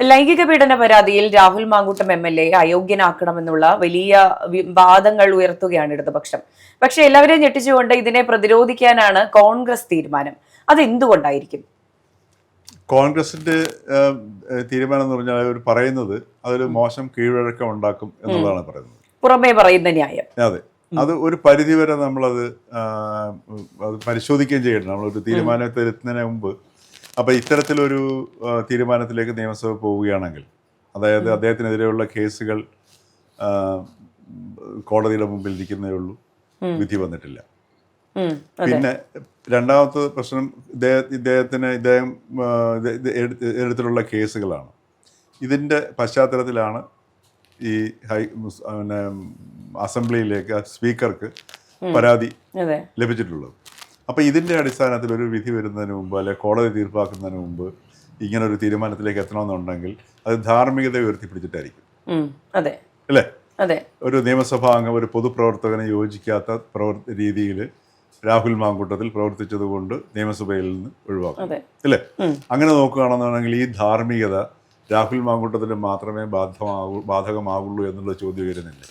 ലൈംഗിക പീഡന പരാതിയിൽ രാഹുൽ മാങ്കൂട്ടം MLA അയോഗ്യനാക്കണമെന്നുള്ള വലിയ വാദങ്ങൾ ഉയർത്തുകയാണ് ഇടതുപക്ഷം. പക്ഷെ എല്ലാവരെയും ഞെട്ടിച്ചുകൊണ്ട് ഇതിനെ പ്രതിരോധിക്കാനാണ് കോൺഗ്രസ് തീരുമാനം. അത് എന്തുകൊണ്ടായിരിക്കും? കോൺഗ്രസിന്റെ തീരുമാനം എന്ന് പറഞ്ഞാൽ അവർ പറയുന്നത് അതൊരു മോശം കീഴ്വഴക്കം ഉണ്ടാക്കും എന്നുള്ളതാണ് പറയുന്നത്. പുറമേ പറയുന്ന ന്യായം. അതെ, അത് ഒരു പരിധിവരെ നമ്മളത് പരിശോധിക്കുകയും ചെയ്യണം. നമ്മളൊരു തീരുമാനത്തിലെത്തുന്നതിന് മുമ്പ് അപ്പോൾ ഇത്തരത്തിലൊരു തീരുമാനത്തിലേക്ക് നിയമസഭ പോവുകയാണെങ്കിൽ, അതായത് അദ്ദേഹത്തിനെതിരെയുള്ള കേസുകൾ കോടതിയുടെ മുമ്പിൽ ഇരിക്കുന്നേ ഉള്ളൂ, വിധി വന്നിട്ടില്ല. പിന്നെ രണ്ടാമത്തെ പ്രശ്നം ഇദ്ദേഹം എടുത്തിട്ടുള്ള കേസുകളാണ്. ഇതിൻ്റെ പശ്ചാത്തലത്തിലാണ് ഈ അസംബ്ലിയിലേക്ക് സ്പീക്കർക്ക് പരാതി ലഭിച്ചിട്ടുള്ളത്. അപ്പോൾ ഇതിൻ്റെ അടിസ്ഥാനത്തിൽ ഒരു വിധി വരുന്നതിന് മുമ്പ് അല്ലെ കോടതി തീർപ്പാക്കുന്നതിന് മുമ്പ് ഇങ്ങനൊരു തീരുമാനത്തിലേക്ക് എത്തണമെന്നുണ്ടെങ്കിൽ അത് ധാർമ്മികത ഉയർത്തിപ്പിടിച്ചിട്ടായിരിക്കും. അല്ലേ? ഒരു നിയമസഭാ അംഗം ഒരു പൊതുപ്രവർത്തകന് യോജിക്കാത്ത രീതിയിൽ രാഹുൽ മാങ്കൂട്ടത്തിൽ പ്രവർത്തിച്ചത് കൊണ്ട് നിയമസഭയിൽ നിന്ന് ഒഴിവാക്കും. അല്ലേ? അങ്ങനെ നോക്കുകയാണെന്നുണ്ടെങ്കിൽ ഈ ധാർമ്മികത രാഹുൽ മാങ്കൂട്ടത്തിന് മാത്രമേ ബാധകമാകുള്ളൂ എന്നുള്ള ചോദ്യം വരുന്നില്ല.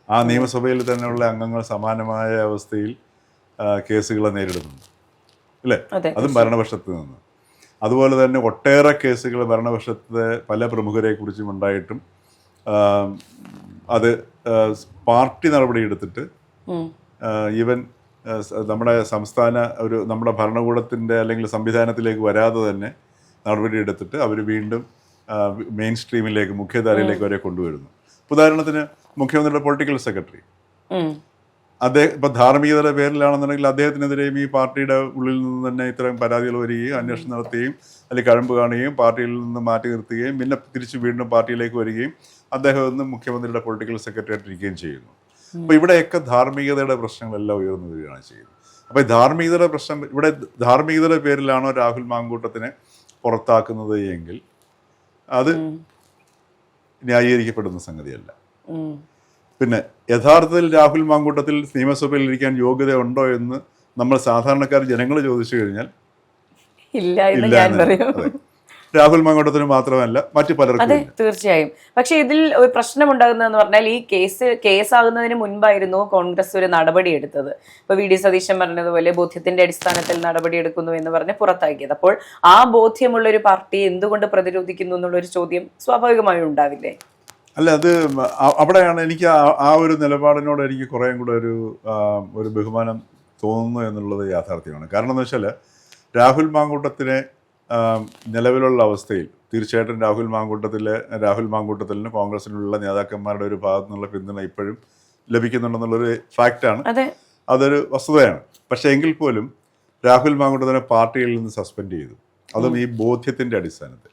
ആ നിയമസഭയിൽ തന്നെയുള്ള അംഗങ്ങൾ സമാനമായ അവസ്ഥയിൽ കേസുകളെ നേരിടുന്നുണ്ട്. അല്ലേ? അതും ഭരണപക്ഷത്ത് നിന്ന്. അതുപോലെ തന്നെ ഒട്ടേറെ കേസുകൾ ഭരണപക്ഷത്തെ പല പ്രമുഖരെ കുറിച്ചും ഉണ്ടായിട്ടും അത് പാർട്ടി നടപടിയെടുത്തിട്ട് ഈവൻ നമ്മുടെ നമ്മുടെ ഭരണകൂടത്തിൻ്റെ അല്ലെങ്കിൽ സംവിധാനത്തിലേക്ക് വരാതെ തന്നെ നടപടിയെടുത്തിട്ട് അവർ വീണ്ടും മെയിൻ സ്ട്രീമിലേക്ക്, മുഖ്യധാരയിലേക്ക് വരെ കൊണ്ടുവരുന്നു. ഉദാഹരണത്തിന് മുഖ്യമന്ത്രിയുടെ പൊളിറ്റിക്കൽ സെക്രട്ടറി, അദ്ദേഹം ഇപ്പം ധാർമ്മികതയുടെ പേരിലാണെന്നുണ്ടെങ്കിൽ അദ്ദേഹത്തിനെതിരെയും ഈ പാർട്ടിയുടെ ഉള്ളിൽ നിന്ന് തന്നെ ഇത്തരം പരാതികൾ വരികയും അന്വേഷണം നടത്തുകയും അല്ലെങ്കിൽ കഴമ്പ് കാണുകയും പാർട്ടിയിൽ നിന്ന് മാറ്റി നിർത്തുകയും പിന്നെ തിരിച്ച് വീണ്ടും പാർട്ടിയിലേക്ക് വരികയും അദ്ദേഹം ഇന്ന് മുഖ്യമന്ത്രിയുടെ പൊളിറ്റിക്കൽ സെക്രട്ടറി ആയിട്ടിരിക്കുകയും ചെയ്യുന്നു. അപ്പോൾ ഇവിടെയൊക്കെ ധാർമ്മികതയുടെ പ്രശ്നങ്ങളെല്ലാം ഉയർന്നു വരികയാണ് ചെയ്യുന്നത്. അപ്പോൾ ഈ ധാർമ്മികതയുടെ പ്രശ്നം, ഇവിടെ ധാർമ്മികതയുടെ പേരിലാണോ രാഹുൽ മാങ്കൂട്ടത്തിനെ പുറത്താക്കുന്നത് എങ്കിൽ അത് ന്യായീകരിക്കപ്പെടുന്ന സംഗതിയല്ല. പിന്നെ യഥാർത്ഥത്തിൽ രാഹുൽ മാങ്കൂട്ടത്തിൽ നിയമസഭയിൽ ഇരിക്കാൻ യോഗ്യത ഉണ്ടോ എന്ന് നമ്മൾ സാധാരണക്കാർ ജനങ്ങൾ ചോദിച്ചു കഴിഞ്ഞാൽ ഇല്ല. രാഹുൽ മാങ്കൂട്ടത്തിന് മാത്രമല്ല മറ്റു പലർക്കും. അതെ, തീർച്ചയായും. പക്ഷെ ഇതിൽ ഒരു പ്രശ്നമുണ്ടാകുന്നതെന്ന് പറഞ്ഞാൽ ഈ കേസാകുന്നതിന് മുൻപായിരുന്നു കോൺഗ്രസ് ഒരു നടപടി എടുത്തത്. ഇപ്പൊ VD സതീശൻ പറഞ്ഞതുപോലെ ബോധ്യത്തിന്റെ അടിസ്ഥാനത്തിൽ നടപടി എടുക്കുന്നു എന്ന് പറഞ്ഞ് പുറത്താക്കിയത്. അപ്പോൾ ആ ബോധ്യമുള്ള ഒരു പാർട്ടി എന്തുകൊണ്ട് പ്രതിരോധിക്കുന്നു എന്നുള്ളൊരു ചോദ്യം സ്വാഭാവികമായും ഉണ്ടാവില്ലേ? അല്ല, അത് അവിടെയാണ് എനിക്ക് ആ ഒരു നിലപാടിനോട് എനിക്ക് കുറേയും കൂടെ ഒരു ബഹുമാനം തോന്നുന്നു എന്നുള്ളത് യാഥാർത്ഥ്യമാണ്. കാരണം എന്ന് വെച്ചാൽ രാഹുൽ മാങ്കൂട്ടത്തിനെ നിലവിലുള്ള അവസ്ഥയിൽ തീർച്ചയായിട്ടും രാഹുൽ മാങ്കൂട്ടത്തിന് കോൺഗ്രസിലുള്ള നേതാക്കന്മാരുടെ ഒരു ഭാഗത്തു നിന്നുള്ള പിന്തുണ ഇപ്പോഴും ലഭിക്കുന്നുണ്ടെന്നുള്ളൊരു ഫാക്റ്റാണ്, അതൊരു വസ്തുതയാണ്. പക്ഷേ എങ്കിൽ പോലും രാഹുൽ മാങ്കൂട്ടത്തിനെ പാർട്ടിയിൽ നിന്ന് സസ്പെൻഡ് ചെയ്തു, അതും ഈ ബോധ്യത്തിൻ്റെ അടിസ്ഥാനത്തിൽ.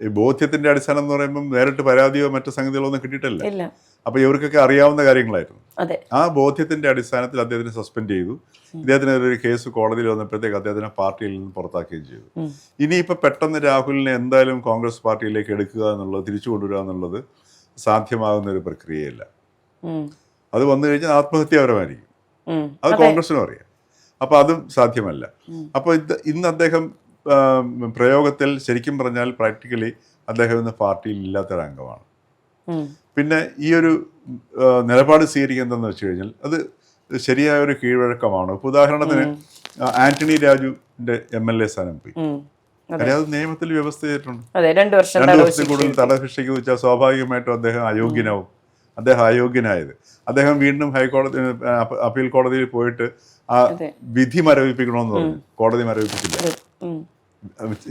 ഈ ബോധ്യത്തിന്റെ അടിസ്ഥാനം എന്ന് പറയുമ്പോൾ നേരിട്ട് പരാതിയോ മറ്റു സംഗതികളോ ഒന്നും കിട്ടിയിട്ടില്ല. അപ്പൊ ഇവർക്കൊക്കെ അറിയാവുന്ന കാര്യങ്ങളായിരുന്നു. ആ ബോധ്യത്തിന്റെ അടിസ്ഥാനത്തിൽ അദ്ദേഹത്തിനെ സസ്പെൻഡ് ചെയ്തു. ഇദ്ദേഹത്തിനെതിരെ കേസ് കോടതിയിൽ വന്നപ്പോഴത്തേക്ക് അദ്ദേഹത്തിനെ പാർട്ടിയിൽ നിന്ന് പുറത്താക്കുകയും ചെയ്തു. ഇനിയിപ്പോ പെട്ടെന്ന് രാഹുലിനെ എന്തായാലും കോൺഗ്രസ് പാർട്ടിയിലേക്ക് എടുക്കുക എന്നുള്ളത്, തിരിച്ചു കൊണ്ടുവരിക എന്നുള്ളത് സാധ്യമാകുന്ന ഒരു പ്രക്രിയയല്ല. അത് വന്നു കഴിഞ്ഞാൽ ആത്മഹത്യാപരമായിരിക്കും. അത് കോൺഗ്രസിനും അറിയാം. അപ്പൊ അതും സാധ്യമല്ല. അപ്പൊ ഇന്ന് അദ്ദേഹം പ്രയോഗത്തിൽ ശരിക്കും പറഞ്ഞാൽ പ്രാക്ടിക്കലി അദ്ദേഹം ഇന്ന് പാർട്ടിയിൽ ഇല്ലാത്തൊരംഗമാണ്. പിന്നെ ഈ ഒരു നിലപാട് സ്വീകരിക്കുന്നതെന്ന് വെച്ച് കഴിഞ്ഞാൽ അത് ശരിയായ ഒരു കീഴ്വഴക്കമാണ്. ഇപ്പോൾ ഉദാഹരണത്തിന് ആന്റണി രാജുവിന്റെ MLA സ്ഥാനം പോയി, അത് നിയമത്തിൽ വ്യവസ്ഥ ചെയ്തിട്ടുണ്ട്. 2 വർഷത്തിൽ കൂടുതൽ തടശിക്ഷയ്ക്ക് വെച്ചാൽ സ്വാഭാവികമായിട്ടും അദ്ദേഹം അയോഗ്യനായത്. അദ്ദേഹം വീണ്ടും ഹൈക്കോടതി അപ്പീൽ കോടതിയിൽ പോയിട്ട് ആ വിധി മരവിപ്പിക്കണമെന്ന് പറഞ്ഞു. കോടതി മരവിപ്പിച്ചില്ല.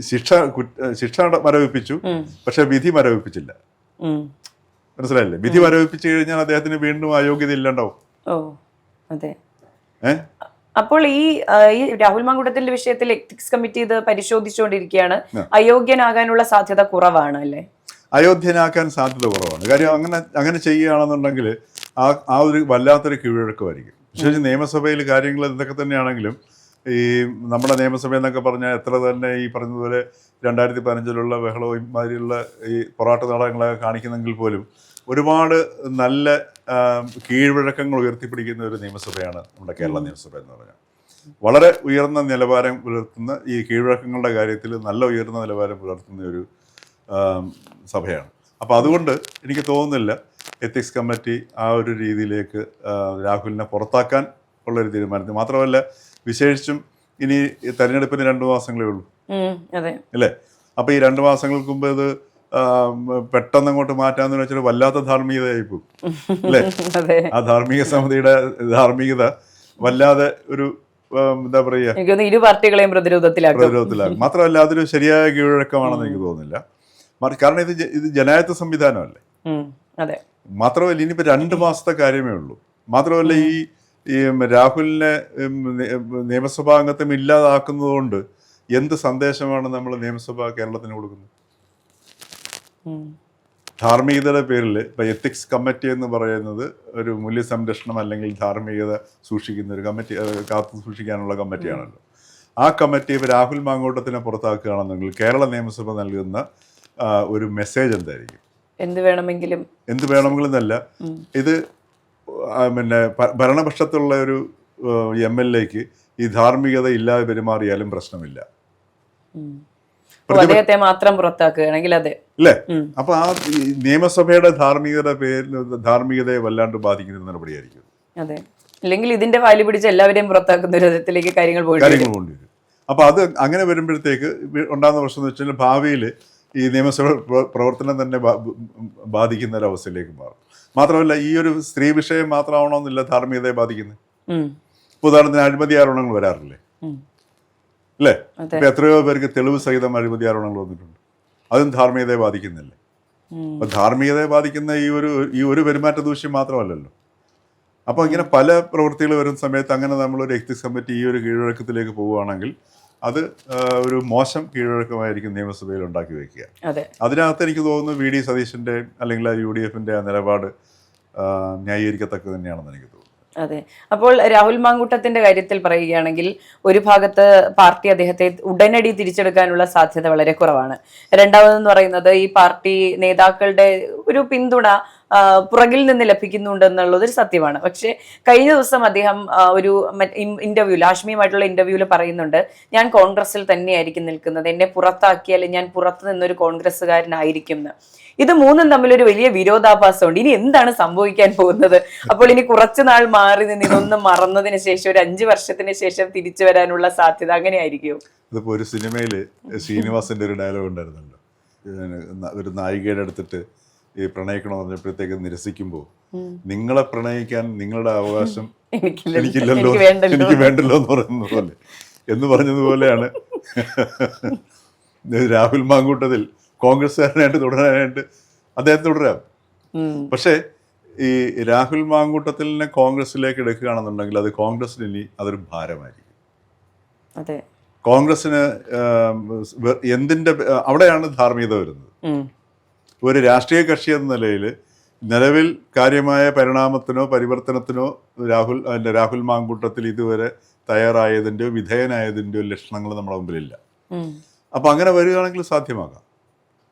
ശിക്ഷ മരവിപ്പിച്ചു, പക്ഷെ വിധി മരവിപ്പിച്ചില്ല. മനസ്സിലായില്ലേ? വിധി മരവിപ്പിച്ചു കഴിഞ്ഞാൽ അദ്ദേഹത്തിന് വീണ്ടും അയോഗ്യത ഇല്ലാണ്ടാവും. അപ്പോൾ ഈ രാഹുൽ മാങ്കൂട്ടത്തിന്റെ വിഷയത്തിൽ എത്തിക്സ് കമ്മിറ്റി ഇത് പരിശോധിച്ചുകൊണ്ടിരിക്കുകയാണ്. അയോഗ്യനാകാനുള്ള സാധ്യത കുറവാണ് അല്ലേ? അയോഗ്യനാക്കാൻ സാധ്യത കുറവാണ്. കാര്യം അങ്ങനെ ചെയ്യുകയാണെന്നുണ്ടെങ്കിൽ ആ ഒരു വല്ലാത്തൊരു കീഴ്വഴക്കമായിരിക്കും. വിശേഷിച്ച് നിയമസഭയിൽ കാര്യങ്ങൾ എന്തൊക്കെ തന്നെയാണെങ്കിലും ഈ നമ്മുടെ നിയമസഭ എന്നൊക്കെ പറഞ്ഞാൽ എത്ര തന്നെ ഈ പറഞ്ഞതുപോലെ 2015 ബഹളവും ഇമാതിരിയുള്ള ഈ പൊറാട്ട് നാടകങ്ങളൊക്കെ കാണിക്കുന്നെങ്കിൽ പോലും ഒരുപാട് നല്ല കീഴ്വഴക്കങ്ങൾ ഉയർത്തിപ്പിടിക്കുന്ന ഒരു നിയമസഭയാണ് നമ്മുടെ കേരള നിയമസഭ എന്ന് പറഞ്ഞാൽ. വളരെ ഉയർന്ന നിലവാരം പുലർത്തുന്ന ഈ കീഴ്വഴക്കങ്ങളുടെ കാര്യത്തിൽ നല്ല ഉയർന്ന നിലവാരം പുലർത്തുന്ന ഒരു സഭയാണ്. അപ്പോൾ അതുകൊണ്ട് എനിക്ക് തോന്നുന്നില്ല എത്തിക്സ് കമ്മിറ്റി ആ ഒരു രീതിയിലേക്ക് രാഹുലിനെ പുറത്താക്കാൻ ഉള്ളൊരു തീരുമാനത്തിൽ. മാത്രമല്ല വിശേഷിച്ചും ഇനി തെരഞ്ഞെടുപ്പിന് 2 മാസങ്ങളേ ഉള്ളൂ അല്ലേ? അപ്പോൾ ഈ 2 മാസങ്ങൾക്ക് മുമ്പ് ഇത് പെട്ടെന്ന് അങ്ങോട്ട് മാറ്റാന്ന് വെച്ചാൽ വല്ലാത്ത ധാർമ്മികതയായി പോകും അല്ലേ? ആ ധാർമ്മിക സമിതിയുടെ ധാർമ്മികത വല്ലാതെ ഒരു എന്താ പറയുക, ഇരു പാർട്ടികളെയും പ്രതിരോധത്തിലാക്കും. മാത്രമല്ല അതൊരു ശരിയായ കീഴ്വഴക്കമാണെന്ന് എനിക്ക് തോന്നുന്നില്ല. കാരണം ഇത് ജനായത്ത സംവിധാനമല്ലേ. മാത്രമല്ല ഇനിയിപ്പോൾ 2 മാസത്തെ കാര്യമേ ഉള്ളൂ. മാത്രമല്ല ഈ രാഹുലിനെ നിയമസഭാ അംഗത്വം ഇല്ലാതാക്കുന്നത് കൊണ്ട് എന്ത് സന്ദേശമാണ് നമ്മൾ കേരളത്തിന് കൊടുക്കുന്നത്? ധാർമ്മികതയുടെ പേരിൽ ഇപ്പം എത്തിക്സ് കമ്മിറ്റി എന്ന് പറയുന്നത് ഒരു മൂല്യ സംരക്ഷണം അല്ലെങ്കിൽ ധാർമ്മികത സൂക്ഷിക്കുന്ന ഒരു കമ്മിറ്റി, കാത്തു സൂക്ഷിക്കാനുള്ള കമ്മിറ്റിയാണല്ലോ. ആ കമ്മിറ്റി ഇപ്പോൾ രാഹുൽ മാങ്കൂട്ടത്തിനെ പുറത്താക്കുകയാണെന്നെങ്കിൽ കേരള നിയമസഭ നൽകുന്ന ഒരു മെസ്സേജ് എന്തായിരിക്കും? എന്ത് വേണമെങ്കിലും എന്നല്ല, ഇത് പിന്നെ ഭരണപക്ഷത്തുള്ള ഒരു MLAക്ക് ഈ ധാർമ്മികത ഇല്ലാതെ പെരുമാറിയാലും പ്രശ്നമില്ല. അദ്ദേഹത്തെ മാത്രം പുറത്താക്കുകയാണെങ്കിൽ അതെ അല്ലേ? അപ്പൊ ആ നിയമസഭയുടെ ധാർമ്മികതയെ വല്ലാണ്ട് ബാധിക്കുന്ന നടപടിയായിരിക്കും. അതെ, അല്ലെങ്കിൽ ഇതിന്റെ വാലി പിടിച്ച് എല്ലാവരെയും പുറത്താക്കുന്ന ഒരു വിധത്തിലേക്ക് കാര്യങ്ങൾ കൊണ്ടുവരും. അപ്പൊ അത് അങ്ങനെ വരുമ്പോഴത്തേക്ക് ഉണ്ടാകുന്ന പ്രശ്നം എന്ന് വെച്ചാൽ ഭാവിയിൽ ഈ നിയമസഭ പ്രവർത്തനം തന്നെ ബാധിക്കുന്ന ഒരവസ്ഥയിലേക്ക് മാറും. മാത്രമല്ല ഈ ഒരു സ്ത്രീ വിഷയം മാത്രമാവണമെന്നില്ല ധാർമ്മികതയെ ബാധിക്കുന്നത്. ഉദാഹരണത്തിന് അഴിമതി ആരോപണങ്ങൾ വരാറില്ലേ അല്ലേ? ഇപ്പൊ എത്രയോ പേർക്ക് തെളിവ് സഹിതം അഴിമതി ആരോപണങ്ങൾ വന്നിട്ടുണ്ട്. അതും ധാർമ്മികതയെ ബാധിക്കുന്നില്ലേ? അപ്പൊ ധാർമ്മികതയെ ബാധിക്കുന്ന ഈ ഒരു പെരുമാറ്റ ദൂഷ്യം മാത്രമല്ലല്ലോ. അപ്പോൾ ഇങ്ങനെ പല പ്രവൃത്തികൾ വരുന്ന സമയത്ത് അങ്ങനെ നമ്മളൊരു എത്തിക്സ് കമ്മിറ്റി ഈ ഒരു കീഴ്വഴക്കത്തിലേക്ക് പോവുകയാണെങ്കിൽ അത് ഒരു മോശം കീഴ്വഴക്കമായിരിക്കും നിയമസഭയിൽ ഉണ്ടാക്കി വയ്ക്കുക. അതിനകത്ത് എനിക്ക് തോന്നുന്നു VD സതീശൻ്റെ അല്ലെങ്കിൽ UDFന്റെ ആ നിലപാട് ന്യായീകരിക്കത്തക്ക തന്നെയാണെന്ന് എനിക്ക് തോന്നുന്നു. അതെ. അപ്പോൾ രാഹുൽ മാങ്കൂട്ടത്തിന്റെ കാര്യത്തിൽ പറയുകയാണെങ്കിൽ ഒരു ഭാഗത്ത് പാർട്ടി അദ്ദേഹത്തെ ഉടനടി തിരിച്ചെടുക്കാനുള്ള സാധ്യത വളരെ കുറവാണ്. രണ്ടാമതെന്ന് പറയുന്നത് ഈ പാർട്ടി നേതാക്കളുടെ ഒരു പിന്തുണ പുറകിൽ നിന്ന് ലഭിക്കുന്നുണ്ടെന്നുള്ളത് ഒരു സത്യമാണ്. പക്ഷെ കഴിഞ്ഞ ദിവസം അദ്ദേഹം ഒരു ഇന്റർവ്യൂല്, ഹാഷ്മിയുമായിട്ടുള്ള ഇന്റർവ്യൂല് പറയുന്നുണ്ട്, ഞാൻ കോൺഗ്രസിൽ തന്നെയായിരിക്കും നിൽക്കുന്നത്, എന്നെ പുറത്താക്കിയാൽ ഞാൻ പുറത്തു നിന്നൊരു കോൺഗ്രസ്സുകാരനായിരിക്കും എന്ന്. ഇത് മൂന്നും തമ്മിലൊരു വലിയ വിരോധാഭാസമുണ്ട്. ഇനി എന്താണ് സംഭവിക്കാൻ പോകുന്നത്? അപ്പോൾ ഇനി കുറച്ചു നാൾ മാറി നിന്ന് ഇതൊന്നും മറന്നതിന് ശേഷം ഒരു 5 വർഷത്തിന് ശേഷം തിരിച്ചു വരാനുള്ള സാധ്യത അങ്ങനെ ആയിരിക്കും. ഇതിപ്പോ ഒരു സിനിമയില് ശ്രീനിവാസന്റെ ഒരു ഡയലോഗ് ഉണ്ടായിരുന്നല്ലോ, ഒരു നായികയുടെ അടുത്തിട്ട് ഈ പ്രണയിക്കണമെന്ന് പറഞ്ഞപ്പോഴത്തേക്ക് നിരസിക്കുമ്പോൾ, നിങ്ങളെ പ്രണയിക്കാൻ നിങ്ങളുടെ അവകാശം എനിക്കില്ലല്ലോ, എനിക്ക് വേണ്ടല്ലോ എന്ന് പറഞ്ഞതുപോലെയാണ് രാഹുൽ മാങ്കൂട്ടത്തിൽ കോൺഗ്രസ്സുകാരനായിട്ട് തുടരാനായിട്ട് അദ്ദേഹം തുടരാം. പക്ഷേ ഈ രാഹുൽ മാങ്കൂട്ടത്തിലിനെ കോൺഗ്രസിലേക്ക് എടുക്കുകയാണെന്നുണ്ടെങ്കിൽ അത് കോൺഗ്രസിന് ഇനി അതൊരു ഭാരമായിരിക്കും. കോൺഗ്രസിന് എന്തിൻ്റെ അവിടെയാണ് ധാർമ്മികത വരുന്നത്. ഒരു രാഷ്ട്രീയ കക്ഷി എന്ന നിലയിൽ നിലവിൽ കാര്യമായ പരിണാമത്തിനോ പരിവർത്തനത്തിനോ രാഹുൽ മാങ്കൂട്ടത്തിൽ ഇതുവരെ തയ്യാറായതിൻ്റെയോ വിധേയനായതിൻ്റെയോ ലക്ഷണങ്ങൾ നമ്മുടെ മുമ്പിലില്ല. അപ്പം അങ്ങനെ വരികയാണെങ്കിൽ സാധ്യമാകാം.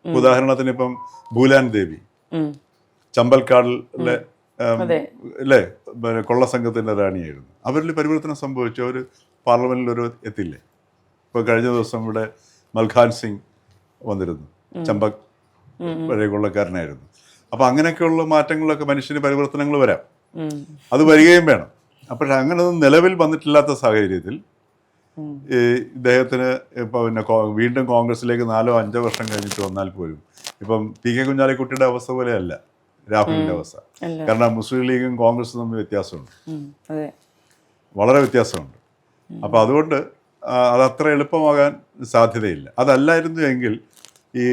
ഉദാഹരണത്തിന് ഇപ്പം ഭൂലാൻ ദേവി ചമ്പൽക്കാടിലെ അല്ലേ കൊള്ളസംഘത്തിൻ്റെ റാണിയായിരുന്നു. അവരിൽ പരിവർത്തനം സംഭവിച്ചു, അവർ പാർലമെന്റിലൊരു എത്തില്ലേ. ഇപ്പോൾ കഴിഞ്ഞ ദിവസം ഇവിടെ മൽഖാൻ സിംഗ് വന്നിരുന്നു, ചമ്പക് പഴയ കൊള്ളക്കാരനായിരുന്നു. അപ്പം അങ്ങനെയൊക്കെയുള്ള മാറ്റങ്ങളൊക്കെ മനുഷ്യന് പരിവർത്തനങ്ങൾ വരാം, അത് വരികയും വേണം. അപ്പോൾ അങ്ങനെയൊന്നും നിലവിൽ വന്നിട്ടില്ലാത്ത സാഹചര്യത്തിൽ ഈ ഇദ്ദേഹത്തിന് ഇപ്പം പിന്നെ വീണ്ടും കോൺഗ്രസിലേക്ക് 4-5 വർഷം കഴിഞ്ഞിട്ട് വന്നാൽ പോലും ഇപ്പം PK കുഞ്ഞാലിക്കുട്ടിയുടെ അവസ്ഥ പോലെയല്ല രാഹുലിൻ്റെ അവസ്ഥ. കാരണം മുസ്ലിം ലീഗും കോൺഗ്രസും തമ്മിൽ വ്യത്യാസമുണ്ട്, വളരെ വ്യത്യാസമുണ്ട്. അപ്പം അതുകൊണ്ട് അതത്ര എളുപ്പമാകാൻ സാധ്യതയില്ല. അതല്ലായിരുന്നു എങ്കിൽ ഈ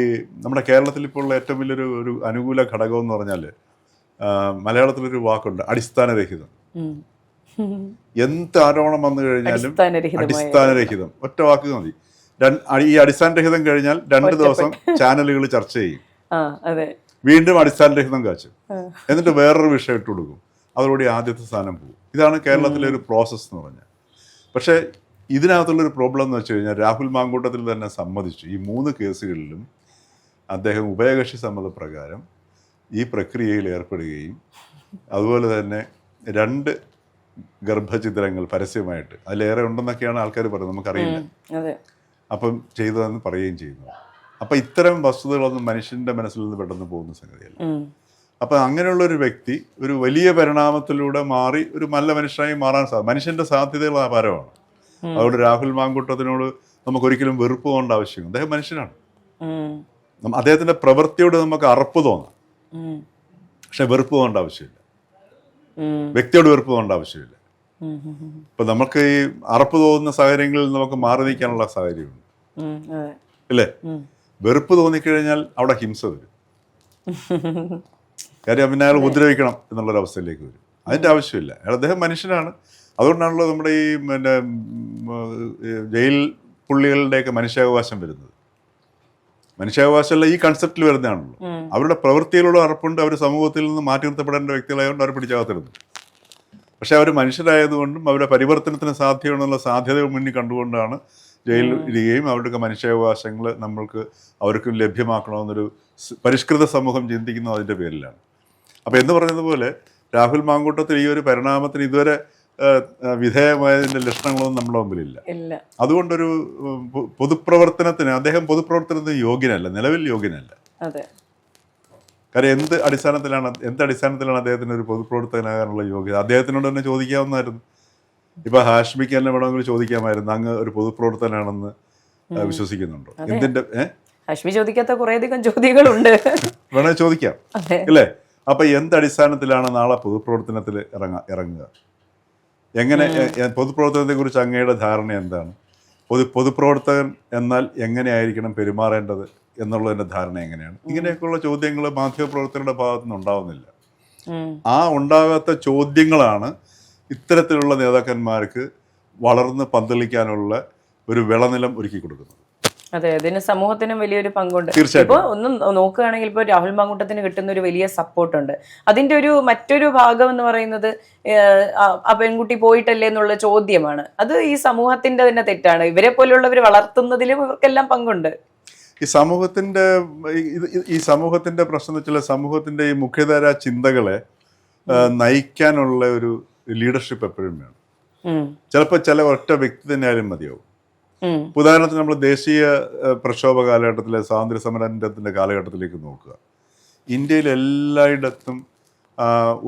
നമ്മുടെ കേരളത്തിൽ ഇപ്പോൾ ഉള്ള ഏറ്റവും വലിയൊരു അനുകൂല ഘടകം എന്ന് പറഞ്ഞാൽ മലയാളത്തിലൊരു വാക്കുണ്ട്, അടിസ്ഥാനരഹിതം. എന്ത് ആരോപണം വന്നു കഴിഞ്ഞാലും അടിസ്ഥാനരഹിതം, ഒറ്റ വാക്ക് മതി. ഈ അടിസ്ഥാനരഹിതം കഴിഞ്ഞാൽ 2 ദിവസം ചാനലുകൾ ചർച്ച ചെയ്യും, വീണ്ടും അടിസ്ഥാനരഹിതം കാച്ചും, എന്നിട്ട് വേറൊരു വിഷയം ഇട്ട് കൊടുക്കും, അതോടുകൂടി ആദ്യത്തെ സ്ഥാനം പോകും. ഇതാണ് കേരളത്തിലെ ഒരു പ്രോസസ്സ് എന്ന് പറഞ്ഞാൽ. പക്ഷേ ഇതിനകത്തുള്ളൊരു പ്രോബ്ലം എന്ന് വെച്ച് കഴിഞ്ഞാൽ രാഹുൽ മാങ്കൂട്ടത്തിൽ തന്നെ സമ്മതിച്ചു, ഈ 3 കേസുകളിലും അദ്ദേഹം ഉഭയകക്ഷി സമ്മതപ്രകാരം ഈ പ്രക്രിയയിൽ ഏർപ്പെടുകയും അതുപോലെ തന്നെ 2 ഗർഭചിത്രങ്ങൾ പരസ്യമായിട്ട്, അതിലേറെ ഉണ്ടെന്നൊക്കെയാണ് ആൾക്കാർ പറയുന്നത്, നമുക്കറിയില്ല, അപ്പം ചെയ്തതെന്ന് പറയുകയും ചെയ്യുന്നു. അപ്പം ഇത്തരം വസ്തുതകളൊന്നും മനുഷ്യൻ്റെ മനസ്സിൽ നിന്ന് പെട്ടെന്ന് പോകുന്ന സംഗതിയല്ല. അപ്പം അങ്ങനെയുള്ള ഒരു വ്യക്തി ഒരു വലിയ പരിണാമത്തിലൂടെ മാറി ഒരു നല്ല മനുഷ്യനായി മാറാൻ മനുഷ്യൻ്റെ സാധ്യതകൾ അപാരമാണ്. അതുകൊണ്ട് രാഹുൽ മാങ്കൂട്ടത്തിനോട് നമുക്കൊരിക്കലും വെറുപ്പ് പോകേണ്ട ആവശ്യമില്ല. അദ്ദേഹം മനുഷ്യനാണ്. അദ്ദേഹത്തിൻ്റെ പ്രവൃത്തിയോട് നമുക്ക് അറപ്പ് തോന്നാം, പക്ഷെ വെറുപ്പ് പോകേണ്ട ആവശ്യമില്ല. വ്യക്തിയോട് വെറുപ്പ് പോകേണ്ട ആവശ്യമില്ല. ഇപ്പം നമുക്ക് ഈ അറപ്പ് തോന്നുന്ന സാഹചര്യങ്ങളിൽ നമുക്ക് മാറി നിൽക്കാനുള്ള സാഹചര്യമുണ്ട്, അല്ലേ? വെറുപ്പ് തോന്നിക്കഴിഞ്ഞാൽ അവിടെ ഹിംസ വരും. കാര്യം പിന്നെ അയാൾ ഉപദ്രവിക്കണം എന്നുള്ളൊരവസ്ഥയിലേക്ക് വരും. അതിൻ്റെ ആവശ്യമില്ല. അദ്ദേഹം മനുഷ്യനാണ്. അതുകൊണ്ടാണല്ലോ നമ്മുടെ ഈ പിന്നെ ജയിൽ പുള്ളികളുടെയൊക്കെ മനുഷ്യാവകാശം വരുന്നത്. മനുഷ്യാവകാശമല്ല ഈ കൺസെപ്റ്റിൽ വരുന്നതാണല്ലോ. അവരുടെ പ്രവൃത്തികളോട് അറപ്പുണ്ട്. അവർ സമൂഹത്തിൽ നിന്ന് മാറ്റി നിർത്തപ്പെടേണ്ട വ്യക്തികളായതുകൊണ്ട് അവർ പിടിച്ചകത്തിരുന്നു. പക്ഷെ അവർ മനുഷ്യരായതുകൊണ്ടും അവരുടെ പരിവർത്തനത്തിന് സാധ്യതയുള്ള സാധ്യതകൾ മുന്നിൽ കണ്ടുകൊണ്ടാണ് ജയിലിൽ ഇരിക്കുകയും അവരുടെയൊക്കെ മനുഷ്യാവകാശങ്ങൾ അവർക്ക് ലഭ്യമാക്കണമെന്നൊരു പരിഷ്കൃത സമൂഹം ചിന്തിക്കുന്നത് അതിൻ്റെ പേരിലാണ്. അപ്പോൾ എന്ന് പറഞ്ഞതുപോലെ രാഹുൽ മാങ്കൂട്ടത്തിൽ ഈ ഒരു പരിണാമത്തിന് ഇതുവരെ വിധേയമായതിൻ്റെ ലക്ഷണങ്ങളൊന്നും നമ്മുടെ മുമ്പിലില്ല. അതുകൊണ്ടൊരു അദ്ദേഹം പൊതുപ്രവർത്തനത്തിന് യോഗ്യനല്ല, നിലവിൽ യോഗ്യനല്ല. കാര്യം എന്ത് അടിസ്ഥാനത്തിലാണ് അദ്ദേഹത്തിന് ഒരു പൊതുപ്രവർത്തകനാകാനുള്ള യോഗ്യത? അദ്ദേഹത്തിനോട് തന്നെ ചോദിക്കാവുന്നതായിരുന്നു. ഇപ്പൊ ഹാഷ്മിക്ക് തന്നെ വേണമെങ്കിൽ ചോദിക്കാമായിരുന്നു, അങ്ങ് ഒരു പൊതുപ്രവർത്തനാണെന്ന് വിശ്വസിക്കുന്നുണ്ടോ? എന്തിന്റെ ഹാഷ്മി ചോദിക്കാത്ത കുറേയധികം ചോദ്യങ്ങളുണ്ട്, വേണമെങ്കിൽ ചോദിക്കാം, അല്ലേ? അപ്പൊ എന്തടിസ്ഥാനത്തിലാണ് നാളെ പൊതുപ്രവർത്തനത്തിൽ ഇറങ്ങുക? എങ്ങനെ പൊതുപ്രവർത്തനത്തെ കുറിച്ച് അങ്ങയുടെ ധാരണ എന്താണ്? പൊതുപ്രവർത്തകൻ എന്നാൽ എങ്ങനെയായിരിക്കണം പെരുമാറേണ്ടത് എന്നുള്ളതിൻ്റെ ധാരണ എങ്ങനെയാണ്? ഇങ്ങനെയൊക്കെയുള്ള ചോദ്യങ്ങൾ മാധ്യമപ്രവർത്തകരുടെ ഭാഗത്തു നിന്ന് ഉണ്ടാവുന്നില്ല. ആ ഉണ്ടാകാത്ത ചോദ്യങ്ങളാണ് ഇത്തരത്തിലുള്ള നേതാക്കന്മാർക്ക് വളർന്ന് പന്തലിക്കാനുള്ള ഒരു വിളനിലം ഒരുക്കി കൊടുക്കുന്നത്. അതെ, അതിന് സമൂഹത്തിനും വലിയൊരു പങ്കുണ്ട്. ഇപ്പോൾ ഒന്നും നോക്കുകയാണെങ്കിൽ ഇപ്പോൾ രാഹുൽ മാങ്കൂട്ടത്തിന് കിട്ടുന്ന ഒരു വലിയ സപ്പോർട്ടുണ്ട്. അതിന്റെ മറ്റൊരു ഭാഗം എന്ന് പറയുന്നത് ആ പെൺകുട്ടി പോയിട്ടല്ലേ എന്നുള്ള ചോദ്യമാണ്. അത് ഈ സമൂഹത്തിന്റെ തന്നെ തെറ്റാണ്. ഇവരെ പോലെയുള്ളവർ വളർത്തുന്നതിലും ഇവർക്കെല്ലാം പങ്കുണ്ട്. ഈ സമൂഹത്തിന്റെ പ്രശ്നം എന്ന് വെച്ചാൽ സമൂഹത്തിന്റെ ഈ മുഖ്യധാര ചിന്തകളെ നയിക്കാനുള്ള ഒരു ലീഡർഷിപ്പ് എപ്പോഴും വേണം. ചിലപ്പോൾ ചില ഒറ്റ വ്യക്തി തന്നെ ആയാലും മതിയാവും. ഉദാഹരണത്തിന് നമ്മൾ ദേശീയ പ്രക്ഷോഭ കാലഘട്ടത്തിലെ സ്വാതന്ത്ര്യ സമരത്തിന്റെ കാലഘട്ടത്തിലേക്ക് നോക്കുക. ഇന്ത്യയിൽ എല്ലായിടത്തും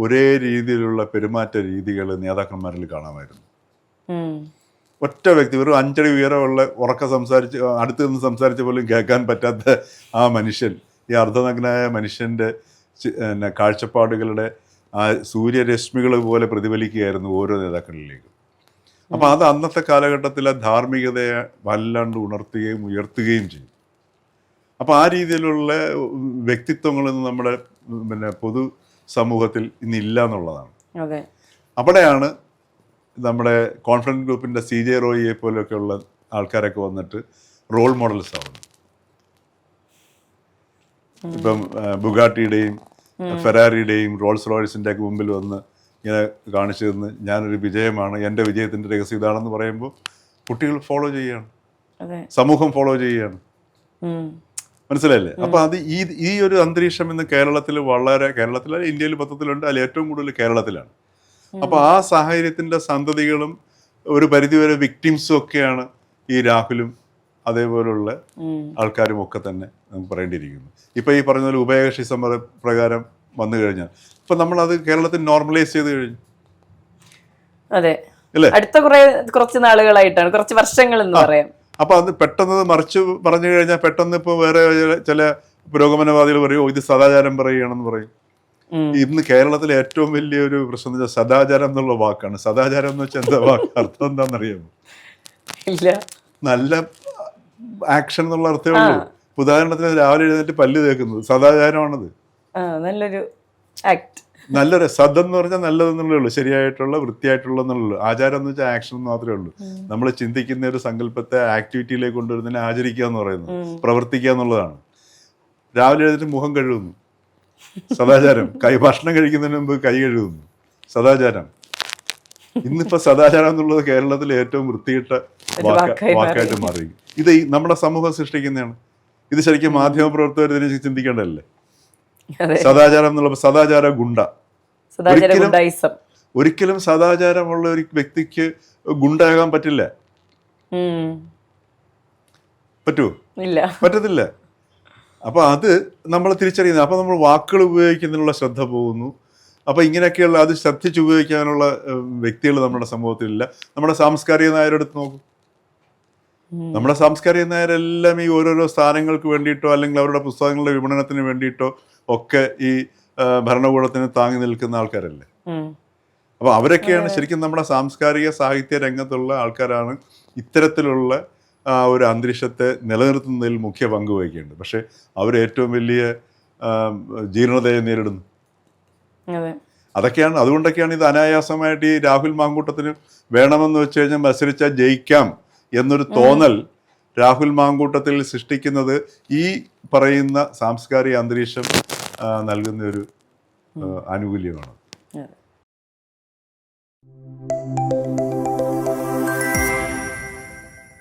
ഒരേ രീതിയിലുള്ള പെരുമാറ്റ രീതികൾ നേതാക്കന്മാരിൽ കാണാമായിരുന്നു. ഒറ്റ വ്യക്തി, ഒരു 5 അടി ഉയരമുള്ള അടുത്ത് നിന്ന് സംസാരിച്ച പോലും കേൾക്കാൻ പറ്റാത്ത ആ മനുഷ്യൻ, ഈ അർദ്ധനഗ്നായ മനുഷ്യൻ്റെ കാഴ്ചപ്പാടുകളുടെ ആ സൂര്യരശ്മികൾ പോലെ പ്രതിഫലിക്കുകയായിരുന്നു ഓരോ നേതാക്കളിലേക്കും. അപ്പോൾ അത് അന്നത്തെ കാലഘട്ടത്തിലെ ധാർമ്മികതയെ വല്ലാണ്ട് ഉണർത്തുകയും ഉയർത്തുകയും ചെയ്യും. അപ്പോൾ ആ രീതിയിലുള്ള വ്യക്തിത്വങ്ങളൊന്നും നമ്മുടെ പൊതു സമൂഹത്തിൽ ഇന്നില്ല എന്നുള്ളതാണ്. അവിടെയാണ് നമ്മുടെ കോൺഫിഡൻസ് ഗ്രൂപ്പിൻ്റെ CJ റോയിയെ പോലെയൊക്കെയുള്ള ആൾക്കാരൊക്കെ വന്നിട്ട് റോൾ മോഡൽസ് ആവുന്നു. ഇപ്പം ബുഗാട്ടിയുടെയും ഫെറാറിയുടെയും റോൾസ് റോയ്സിൻ്റെ ഒക്കെ മുമ്പിൽ വന്ന് ഇങ്ങനെ കാണിച്ചു തന്ന് ഞാനൊരു വിജയമാണ്, എൻ്റെ വിജയത്തിൻ്റെ രഹസ്യം ഇതാണെന്ന് പറയുമ്പോൾ കുട്ടികൾ ഫോളോ ചെയ്യുകയാണ്, സമൂഹം ഫോളോ ചെയ്യുകയാണ്. മനസ്സിലായില്ലേ? അപ്പോൾ അത് ഈ ഒരു അന്തരീക്ഷം ഇന്ന് കേരളത്തിൽ ഇന്ത്യയിൽ മൊത്തത്തിലുണ്ട്, അതിൽ ഏറ്റവും കൂടുതൽ കേരളത്തിലാണ്. അപ്പോൾ ആ സാഹചര്യത്തിൻ്റെ സന്തതികളും ഒരു പരിധിവരെ വിക്ടിംസും ഒക്കെയാണ് ഈ രാഹുലും അതേപോലുള്ള ആൾക്കാരും ഒക്കെ തന്നെ നമുക്ക് പറയേണ്ടിയിരിക്കുന്നു. ഇപ്പം ഈ പറഞ്ഞ പോലെ ഉഭയകക്ഷി പ്രകാരം വന്നു കഴിഞ്ഞാൽ ഇപ്പം നമ്മളത് കേരളത്തിൽ നോർമലൈസ് ചെയ്ത് കഴിഞ്ഞു. അതെ, അടുത്ത കുറച്ച് നാളുകളായിട്ടാണ്, കുറച്ച് വർഷങ്ങൾ എന്ന് പറയാം. അപ്പം അത് പെട്ടെന്ന് മറിച്ച് പറഞ്ഞു കഴിഞ്ഞാൽ പെട്ടെന്ന് ഇപ്പോൾ വേറെ ചില പുരോഗമനവാദികൾ പറയും ഇത് സദാചാരം പറയുകയാണെന്ന് പറയും. ഇന്ന് കേരളത്തിലെ ഏറ്റവും വലിയൊരു പ്രശ്നം എന്ന് വെച്ചാൽ സദാചാരം എന്നുള്ള വാക്കാണ്. സദാചാരം എന്ന് വെച്ചാൽ എന്താ വാക്ക് അർത്ഥം എന്താണെന്നറിയാമോ? ഇല്ല, നല്ല ആക്ഷൻ എന്നുള്ള അർത്ഥമേ ഉള്ളൂ. ഉദാഹരണത്തിന് രാവിലെ എഴുന്നേറ്റ് പല്ല് തേക്കുന്നത് സദാചാരമാണത്. നല്ലൊരു സദെന്ന് പറഞ്ഞാൽ നല്ലതെന്നുള്ളേ ഉള്ളൂ, ശരിയായിട്ടുള്ള വൃത്തിയായിട്ടുള്ളതെന്നുള്ളൂ. ആചാരം എന്ന് വെച്ചാൽ ആക്ഷൻ മാത്രമേ ഉള്ളൂ. നമ്മൾ ചിന്തിക്കുന്ന ഒരു സങ്കല്പത്തെ ആക്ടിവിറ്റിയിലേക്ക് കൊണ്ടുവരുന്നതിനെ ആചരിക്കുക എന്ന് പറയുന്നത്, പ്രവർത്തിക്കുക എന്നുള്ളതാണ്. രാവിലെ എഴുന്നേറ്റ് മുഖം കഴുകുന്നു, സദാചാരം. ഭക്ഷണം കഴിക്കുന്നതിന് മുമ്പ് കൈ കഴുകുന്നു, സദാചാരം. ഇന്നിപ്പോ സദാചാരം എന്നുള്ളത് കേരളത്തിലെ ഏറ്റവും വൃത്തിയിട്ട വാക്കായിട്ട് മാറി. ഇത് നമ്മുടെ സമൂഹം സൃഷ്ടിക്കുന്നതാണ്. ഇത് ശരിക്കും മാധ്യമപ്രവർത്തകർ ഇതിനെ ചിന്തിക്കേണ്ടതല്ലേ? സദാചാരം എന്നുള്ള സദാചാര ഗുണ്ട. ഒരിക്കലും സദാചാരമുള്ള ഒരു വ്യക്തിക്ക് ഗുണ്ടയാകാൻ പറ്റില്ല. പറ്റുമോ? പറ്റത്തില്ല. അപ്പോൾ അത് നമ്മൾ തിരിച്ചറിയുന്നത്. അപ്പോൾ നമ്മൾ വാക്കുകൾ ഉപയോഗിക്കുന്നതിനുള്ള ശ്രദ്ധ പോകുന്നു. അപ്പോൾ ഇങ്ങനെയൊക്കെയുള്ള അത് ശ്രദ്ധിച്ച് ഉപയോഗിക്കാനുള്ള വ്യക്തികൾ നമ്മുടെ സമൂഹത്തിലില്ല. നമ്മുടെ സാംസ്കാരിക നായരെടുത്ത് നോക്കും. നമ്മുടെ സാംസ്കാരിക നായരെല്ലാം ഈ ഓരോരോ സ്ഥാനങ്ങൾക്ക് വേണ്ടിയിട്ടോ അല്ലെങ്കിൽ അവരുടെ പുസ്തകങ്ങളുടെ വിപണനത്തിന് വേണ്ടിയിട്ടോ ഒക്കെ ഈ ഭരണകൂടത്തിന് താങ്ങി നിൽക്കുന്ന ആൾക്കാരല്ലേ. അപ്പോൾ അവരൊക്കെയാണ് ശരിക്കും നമ്മുടെ സാംസ്കാരിക സാഹിത്യ രംഗത്തുള്ള ആൾക്കാരാണ് ഇത്തരത്തിലുള്ള ഒരു അന്തരീക്ഷത്തെ നിലനിർത്തുന്നതിൽ മുഖ്യ പങ്ക് വഹിക്കേണ്ടത്. പക്ഷെ അവർ ഏറ്റവും വലിയ ജീർണതയെ നേരിടുന്നു. അതൊക്കെയാണ്, അതുകൊണ്ടൊക്കെയാണ് ഇത് അനായാസമായിട്ട് ഈ രാഹുൽ മാങ്കൂട്ടത്തിന് വേണമെന്ന് വെച്ച് കഴിഞ്ഞാൽ മത്സരിച്ചാൽ ജയിക്കാം എന്നൊരു തോന്നൽ രാഹുൽ മാങ്കൂട്ടത്തിൽ സൃഷ്ടിക്കുന്നത് ഈ പറയുന്ന സാംസ്കാരിക അന്തരീക്ഷം നൽകുന്ന ഒരു ആനുകൂല്യമാണ്.